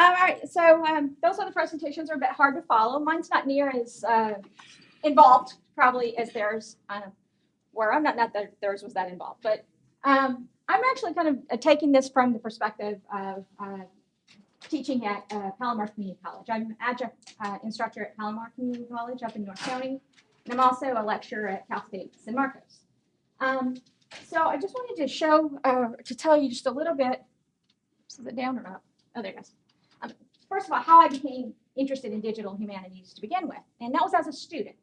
All right, so those other presentations are a bit hard to follow. Mine's not near as involved, probably, as theirs were. I'm not that theirs was that involved, but I'm actually kind of taking this from the perspective of teaching at Palomar Community College. I'm an adjunct instructor at Palomar Community College up in North County, and I'm also a lecturer at Cal State San Marcos. So I just wanted to show, to tell you just a little bit. Is it down or not? Oh, there it goes. First of all, how I became interested in digital humanities to begin with, and that was as a student.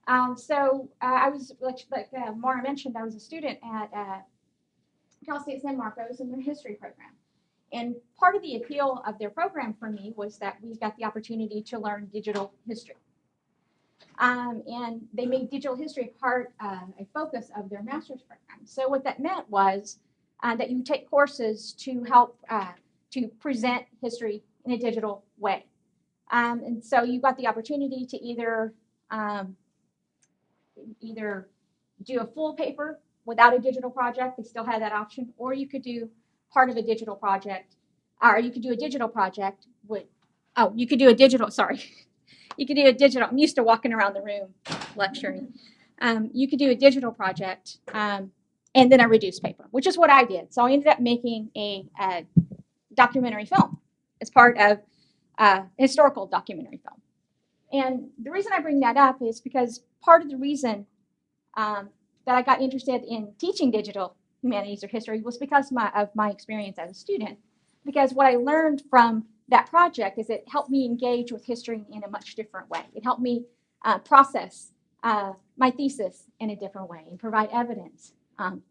I was, like Mara mentioned, I was a student at Cal State San Marcos in their history program. And part of the appeal of their program for me was that we got the opportunity to learn digital history. And they made digital history a focus of their master's program. So what that meant was that you take courses to help to present history in a digital way. And so you got the opportunity to either do a full paper without a digital project, they still had that option, or you could do part of a digital project, or you could do a digital project with, you could do a digital, sorry. You could do a digital, I'm used to walking around the room lecturing. You could do a digital project and then a reduced paper, which is what I did. So I ended up making a documentary film as part of historical documentary film. And the reason I bring that up is because part of the reason that I got interested in teaching digital humanities or history was because of my experience as a student. Because what I learned from that project is it helped me engage with history in a much different way. It helped me process my thesis in a different way and provide evidence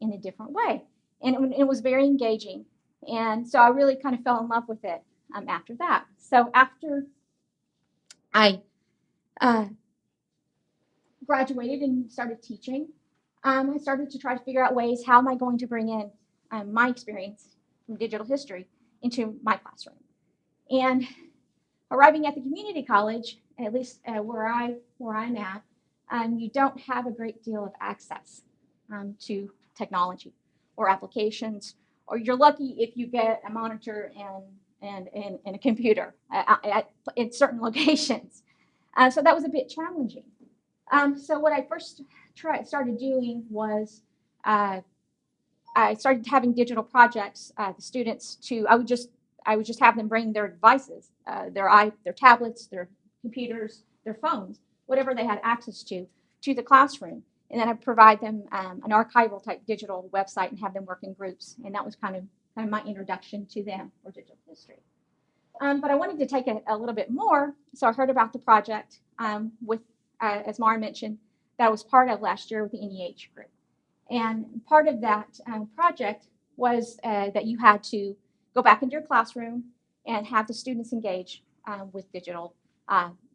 in a different way. And it was very engaging. And so I really kind of fell in love with it after that. So after I graduated and started teaching, I started to try to figure out ways, how am I going to bring in my experience from digital history into my classroom. And arriving at the community college, at least where I'm at, you don't have a great deal of access to technology or applications, or you're lucky if you get a monitor and a computer at certain locations. So that was a bit challenging. So what I first started doing was I started having digital projects. The students I would just have them bring their devices, their tablets, their computers, their phones, whatever they had access to the classroom, and then I'd provide them an archival type digital website and have them work in groups. And that was kind of my introduction to them for digital history. But I wanted to take it a little bit more, so I heard about the project with, as Mara mentioned, that I was part of last year with the NEH group. And part of that project was that you had to go back into your classroom and have the students engage with digital,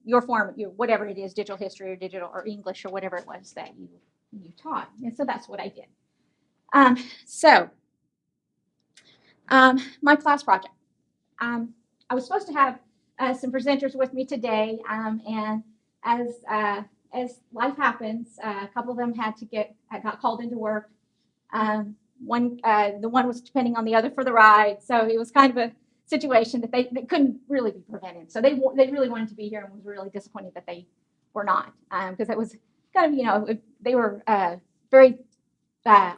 whatever it is, digital history or digital or English or whatever it was that you taught. And so that's what I did. My class project. I was supposed to have some presenters with me today, and as life happens, a couple of them got called into work. The one was depending on the other for the ride, so it was kind of a situation that they couldn't really be prevented. So they really wanted to be here, and was really disappointed that they were not, because it was kind of, they were very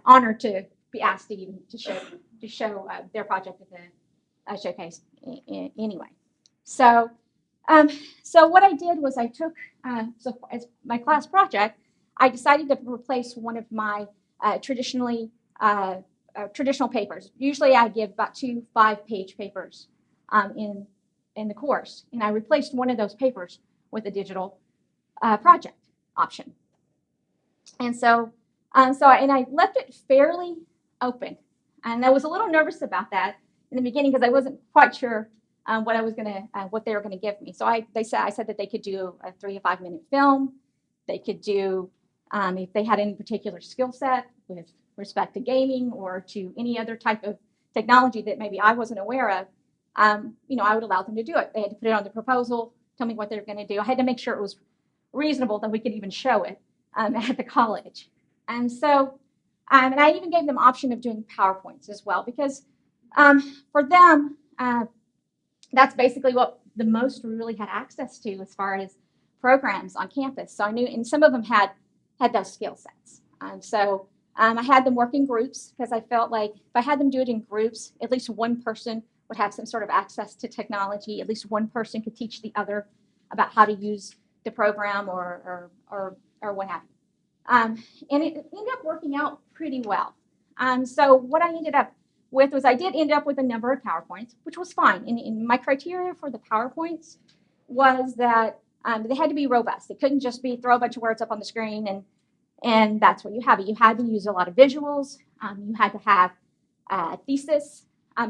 honored to be asked to show their project at the showcase anyway. So what I did was I took, as my class project, I decided to replace one of my traditional papers. Usually I give about 2 5-page papers in the course, and I replaced one of those papers with a digital project option. And and I left it fairly open, and I was a little nervous about that in the beginning because I wasn't quite sure what they were gonna give me. So I said that they could do a 3 to 5 minute film. They could do if they had any particular skill set with respect to gaming or to any other type of technology that maybe I wasn't aware of. I would allow them to do it. They had to put it on the proposal, tell me what they were going to do. I had to make sure it was reasonable that we could even show it at the college. And so, and I even gave them option of doing PowerPoints as well, because for them, that's basically what the most we really had access to as far as programs on campus. So I knew, and some of them had those skill sets. I had them work in groups because I felt like if I had them do it in groups, at least one person would have some sort of access to technology. At least one person could teach the other about how to use the program or what have you. And it ended up working out pretty well. So what I ended up with was I did end up with a number of PowerPoints, which was fine. And my criteria for the PowerPoints was that they had to be robust. It couldn't just be throw a bunch of words up on the screen and that's what you have. You had to use a lot of visuals. You had to have a thesis,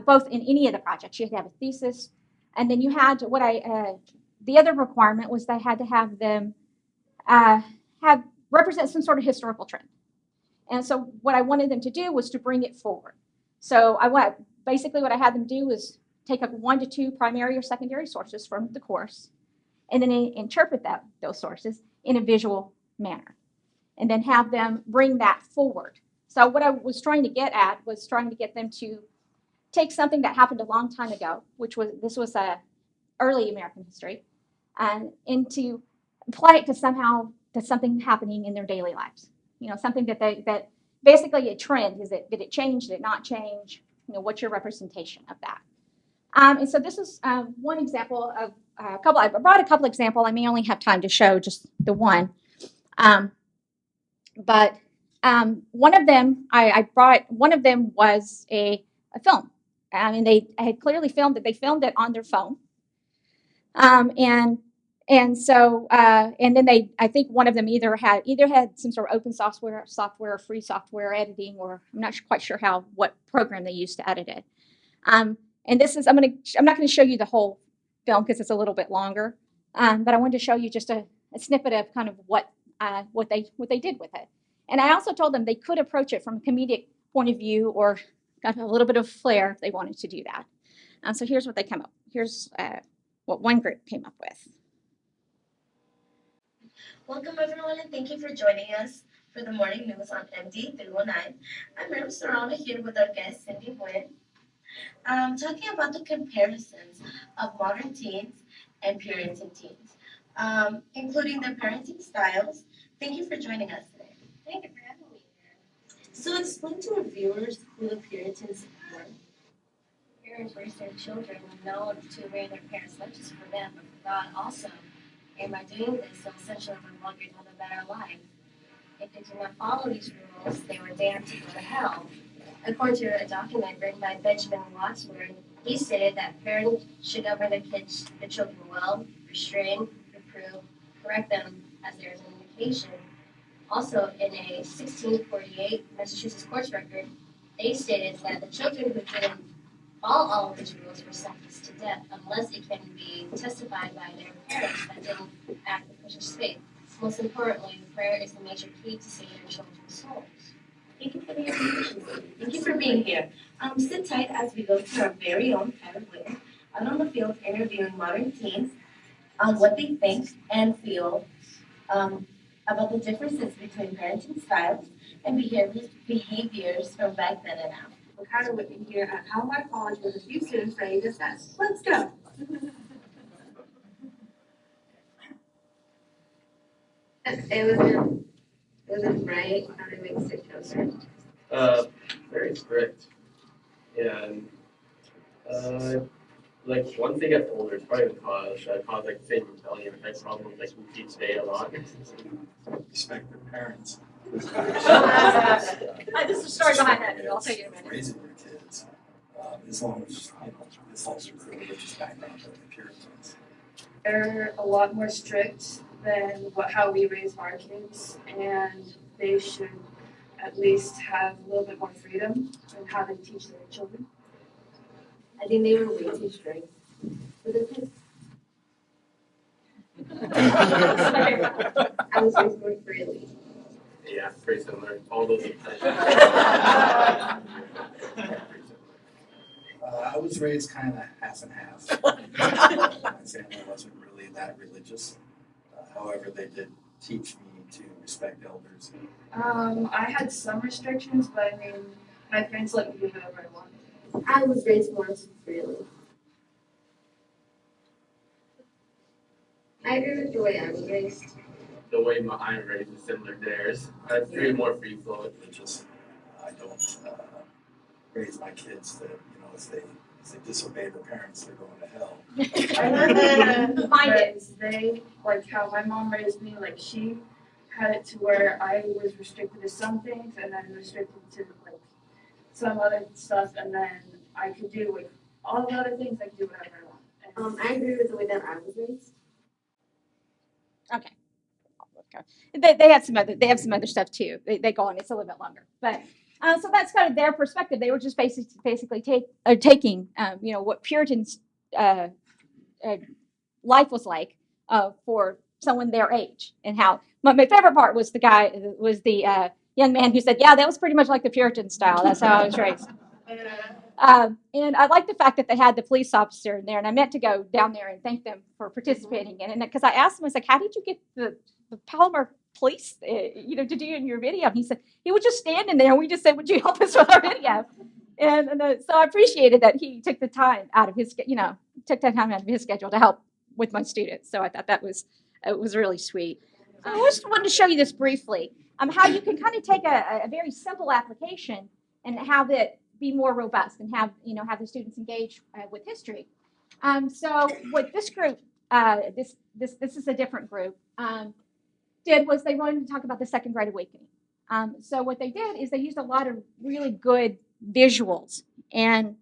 both in any of the projects. You had to have a thesis, and then you had to, the other requirement was they had to have them have represent some sort of historical trend. And so what I wanted them to do was to bring it forward. So basically what I had them do was take up 1 to 2 primary or secondary sources from the course, and then interpret those sources in a visual manner, and then have them bring that forward. So what I was trying to get at was trying to get them to take something that happened a long time ago, which was early American history, and to apply it to something happening in their daily lives. Something that basically a trend. Did it change? Did it not change? What's your representation of that? And so this is one example of a couple. I brought a couple examples. I may only have time to show just the one. But one of them, I brought, one of them was a film. I mean, they had clearly filmed it. They filmed it on their phone. And then I think one of them either had some sort of open software or free software editing, or I'm not quite sure what program they used to edit it. And this is, I'm not going to show you the whole film because it's a little bit longer. But I wanted to show you just a snippet of kind of what they did with it. And I also told them they could approach it from a comedic point of view or got a little bit of flair if they wanted to do that. So here's what they came up. Here's what one group came up with. Welcome everyone, and thank you for joining us for the morning news on MD 319. I'm Miriam Serrano here with our guest Cindy Nguyen, talking about the comparisons of modern teens and Puritan teens, including their parenting styles. Thank you for joining us today. Thank you for having me here. So explain to our viewers who the Puritans were. Parents raise their children known to obey their parents, not just for them, but for God also. And by doing this, they'll essentially live a better life. If they do not follow these rules, they were damned to go to hell. According to a document written by Benjamin Wadsworth, he stated that parents should govern their children well, restrain, reprove, correct them as there is an indication. Also, in a 1648 Massachusetts court record, they stated that the children who didn't follow all of these rules were sentenced to death unless it can be testified by their parents that didn't act with precious faith. Most importantly, prayer is the major key to saving their children's souls. Thank you for the information. Thank you for being here. Sit tight as we go to our very own Kyra Witten out on the field interviewing modern teens on what they think and feel about the differences between parenting styles and behaviors from back then and now. We're Kyra Witten here at Palomar College with a few students ready to assess. Let's go. It was right. How to make sick children. Very strict. And like once they get older, it's probably cause like same rebellion type problems like we see today a lot. Respect their parents. This is the story behind that. I'll tell you in a minute. Raising their kids, as long as this also for religious background of the Puritans. They're a lot more strict than how we raise our kids, and they should at least have a little bit more freedom in how they teach their children. I think they were way too strict with their kids. I was raised more freely. Yeah, pretty similar. All those. I was raised kind of half and half. My family wasn't really that religious. However, they did teach me to respect elders. I had some restrictions, but I mean, my parents let me do whatever I wanted. I was raised more freely. I agree with the way I was raised. The way I'm raised is similar to theirs. It's very more free flow. Religious. I don't raise my kids to, if they disobey their parents, they're going to hell. Mind it. Because they, like how my mom raised me, like she had it to where I was restricted to some things and then restricted to like some other stuff, and then I could do like all the other things. I could do whatever I want. I agree with the way that I was raised. Okay. They have some other stuff too. They go on. It's a little bit longer, but so that's kind of their perspective. They were just basically taking what Puritans life was like for someone their age, and how my favorite part was the young man who said, "Yeah, that was pretty much like the Puritan style. That's how I was raised." And I like the fact that they had the police officer in there, and I meant to go down there and thank them for participating in it. Because I asked him, I was like, "How did you get the Palomar police, to do in your video?" And he said he was just standing there, and we just said, "Would you help us with our video?" And so I appreciated that he took the time out of his, schedule to help with my students. So I thought it was really sweet. So I just wanted to show you this briefly, how you can kind of take a very simple application and have it be more robust and have the students engage with history. So what this group, this is a different group, did was they wanted to talk about the Second Great Awakening. So what they did is they used a lot of really good visuals, and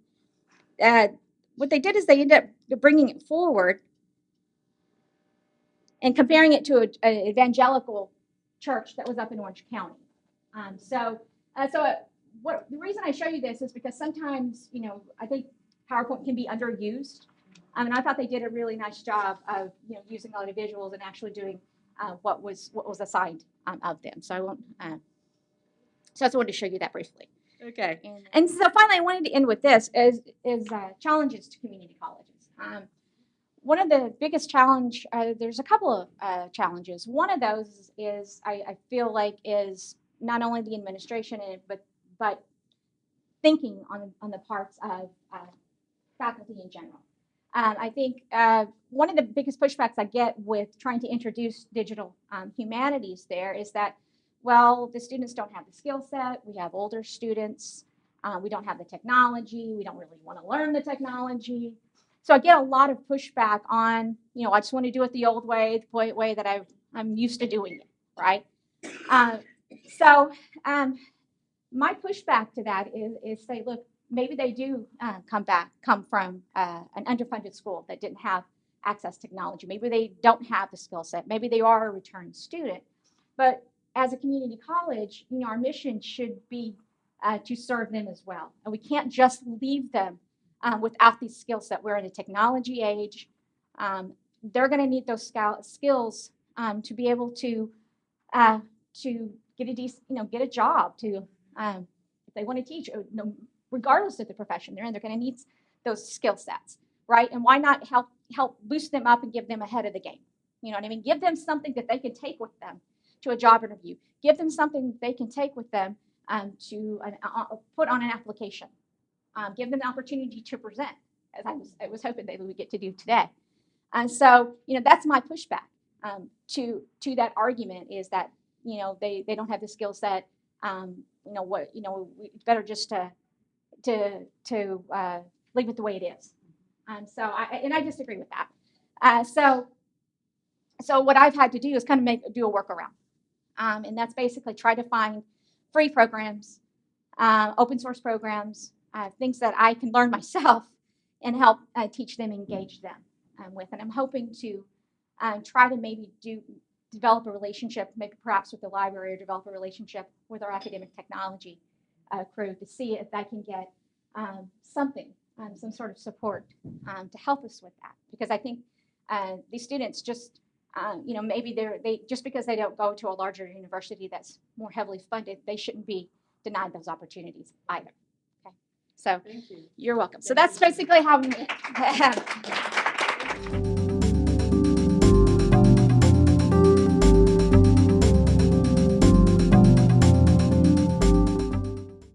what they did is they ended up bringing it forward and comparing it to an evangelical church that was up in Orange County. The reason I show you this is because sometimes, I think PowerPoint can be underused. And I thought they did a really nice job of, using a lot of visuals and actually doing what was assigned of them. So I won't. So I just wanted to show you that briefly. Okay. And so finally, I wanted to end with this: is challenges to community colleges. One of the biggest challenge. There's a couple of challenges. One of those is I feel like is not only the administration but thinking on the parts of faculty in general. I think one of the biggest pushbacks I get with trying to introduce digital humanities there is that, well, the students don't have the skill set. We have older students. We don't have the technology. We don't really want to learn the technology. So I get a lot of pushback on, I just want to do it the old way, the way that I'm used to doing it, right? My pushback to that is say, look, maybe they do come from an underfunded school that didn't have access to technology. Maybe they don't have the skill set. Maybe they are a returning student. But as a community college, our mission should be to serve them as well. And we can't just leave them without these skill set. We're in a technology age. They're going to need those skills to be able to get a job, to if they want to teach, regardless of the profession they're in, they're going to need those skill sets, right? And why not help boost them up and give them ahead of the game? You know what I mean? Give them something that they can take with them to a job interview. Give them something they can take with them to put on an application. Give them the opportunity to present, as I was hoping they would get to do today. And so, that's my pushback to that argument is that, they don't have the skill set. It's better just to leave it the way it is. So I disagree with that. So what I've had to do is kind of do a workaround. And that's basically try to find free programs, open source programs, things that I can learn myself and help teach them, engage them with. And I'm hoping to try to maybe develop a relationship, maybe perhaps with the library, or develop a relationship with our academic technology crew to see if I can get some sort of support to help us with that. Because I think these students just, maybe they just because they don't go to a larger university that's more heavily funded, they shouldn't be denied those opportunities either. Okay, so you're welcome. So that's basically how.